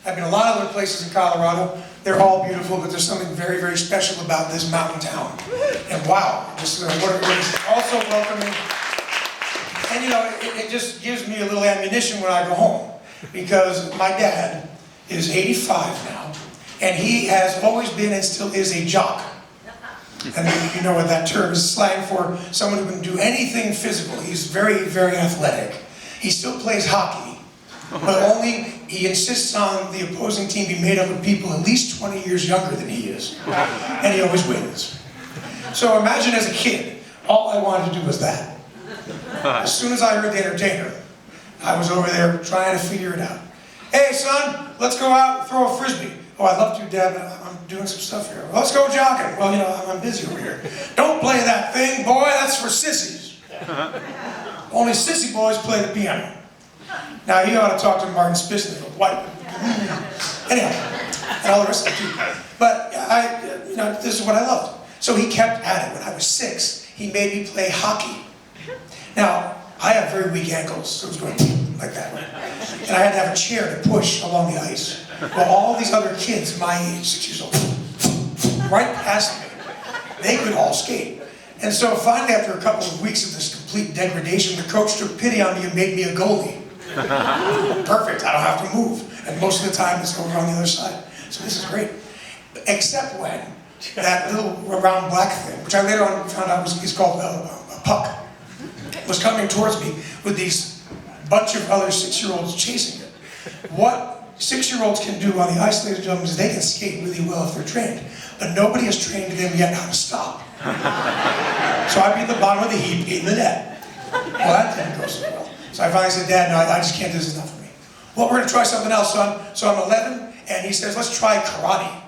I've been a lot of other places in Colorado. They're all beautiful, but there's something very, very special about this mountain town. And wow, just what is also welcoming. And you know, it just gives me a little ammunition when I go home, because my dad is 85 now, and he has always been and still is a jock. And you know what that term is slang for someone who can do anything physical. He's very, very athletic. He still plays hockey, but only he insists on the opposing team be made up of people at least 20 years younger than he is. And he always wins. So imagine as a kid, all I wanted to do was that. As soon as I heard the entertainer, I was over there trying to figure it out. Hey son, let's go out and throw a frisbee. Oh, I'd love to, Dad, but I'm doing some stuff here. Well, let's go jogging. Well, you know, I'm busy over here. Don't play that thing, boy, that's for sissies. Only sissy boys play the piano. Now, you ought to talk to Martin Spitznagel. What? Anyhow, and all the rest of it too. But you know, this is what I loved. So he kept at it. When I was 6, he made me play hockey. Now, I have very weak ankles, so it was going like that. And I had to have a chair to push along the ice. Well, all these other kids my age, 6 years old, right past me, they could all skate. And so finally, after a couple of weeks of this complete degradation, the coach took pity on me and made me a goalie. Perfect, I don't have to move. And most of the time, it's over on the other side. So this is great. Except when that little round black thing, which I later on found out is called a puck, was coming towards me with these bunch of other 6-year-olds chasing it. What 6-year-olds can do on the ice, ladies and gentlemen, is they can skate really well if they're trained. But nobody has trained them yet how to stop. So I'd be at the bottom of the heap, eating the net. Well, that didn't go so well. So I finally said, Dad, no, I just can't do this, enough for me. Well, we're gonna try something else, son. So I'm 11, and he says, let's try karate.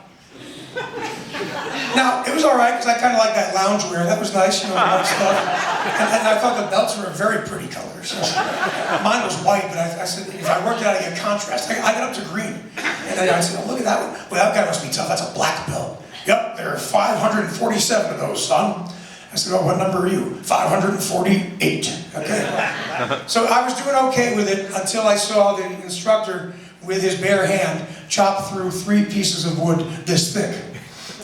Now, it was all right, because I kind of like that loungewear. That was nice, you know, all that stuff. And I thought the belts were a very pretty color. So mine was white, but I said, if I worked it out, I get contrast. I got up to green. And then I said, oh, look at that one. Well, that guy must be tough. That's a black belt. Yep, there are 547 of those, son. I said, oh, what number are you? 548. Okay. So I was doing okay with it until I saw the instructor with his bare hand chop through 3 pieces of wood this thick.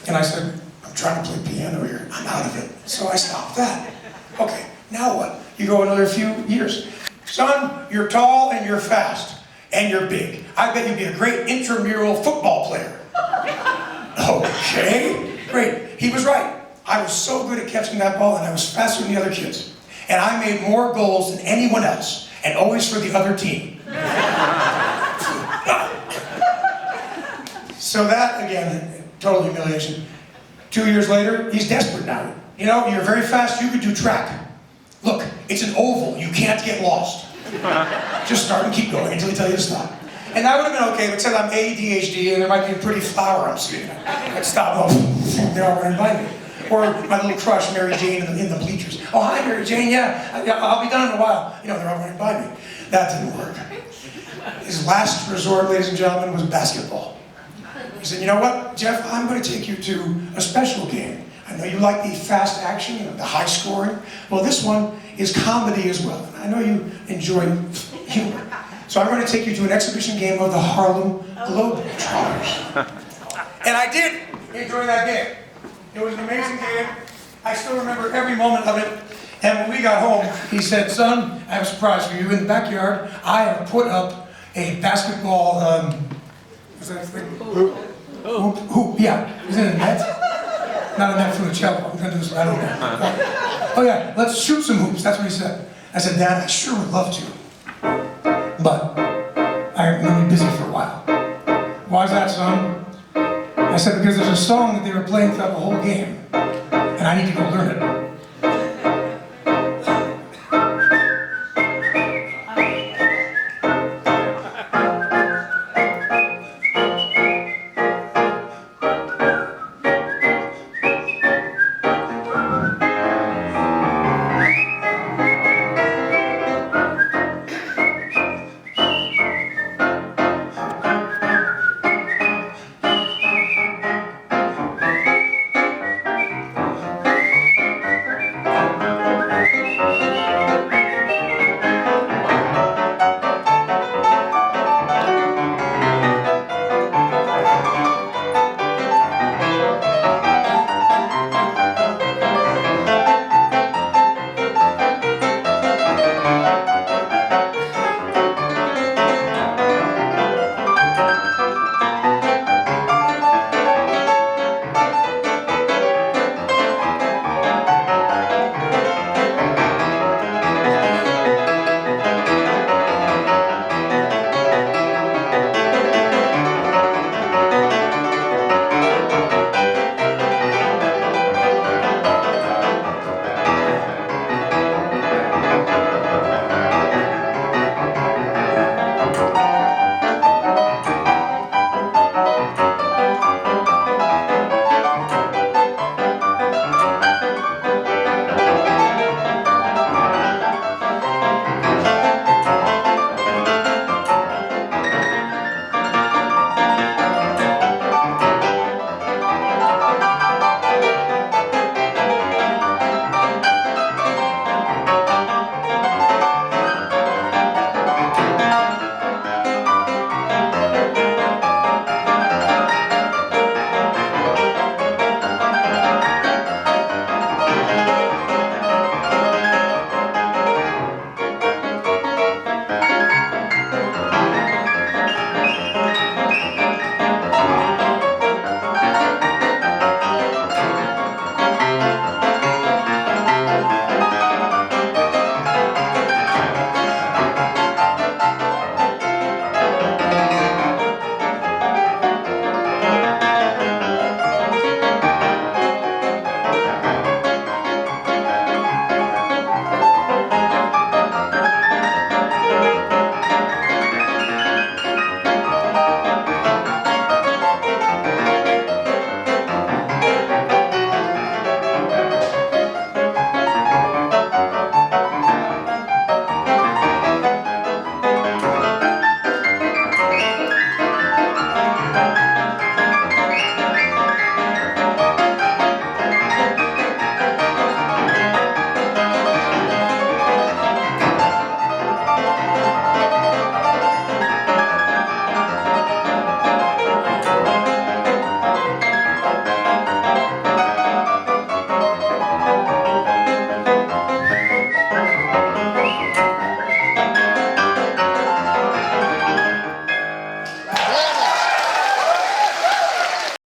And I said, I'm trying to play piano here. I'm out of it. So I stopped that. Okay, now what? You go another few years. Son, you're tall and you're fast and you're big. I bet you'd be a great intramural football player. Okay, great. He was right. I was so good at catching that ball, and I was faster than the other kids. And I made more goals than anyone else, and always for the other team. So that, again, total humiliation. 2 years later, he's desperate now. You know, you're very fast, you could do track. Look, it's an oval, you can't get lost. Just start and keep going until they tell you to stop. And that would have been okay, except I'm ADHD and there might be a pretty flower I'm seeing. I'd stop, oh, they're all running by me. Or my little crush, Mary Jane, in the bleachers. Oh, hi, Mary Jane, yeah, I'll be done in a while. You know, they're all running by me. That didn't work. His last resort, ladies and gentlemen, was basketball. He said, you know what, Jeff, I'm going to take you to a special game. I know you like the fast action, the high scoring. Well, this one is comedy as well. I know you enjoy humor. So I'm going to take you to an exhibition game of the Harlem Globe Trotters. And I did enjoy that game. It was an amazing game. I still remember every moment of it. And when we got home, he said, son, I have a surprise for you. In the backyard, I have put up a basketball, what's that thing? Hoop, yeah. Is it a net? Not a net for the cello. I'm going to do this, I don't know. Oh yeah, let's shoot some hoops. That's what he said. I said, Dad, I sure would love to. But I'm going to be busy for a while. Why is that, son? I said, because there's a song that they were playing throughout the whole game, and I need to go learn it.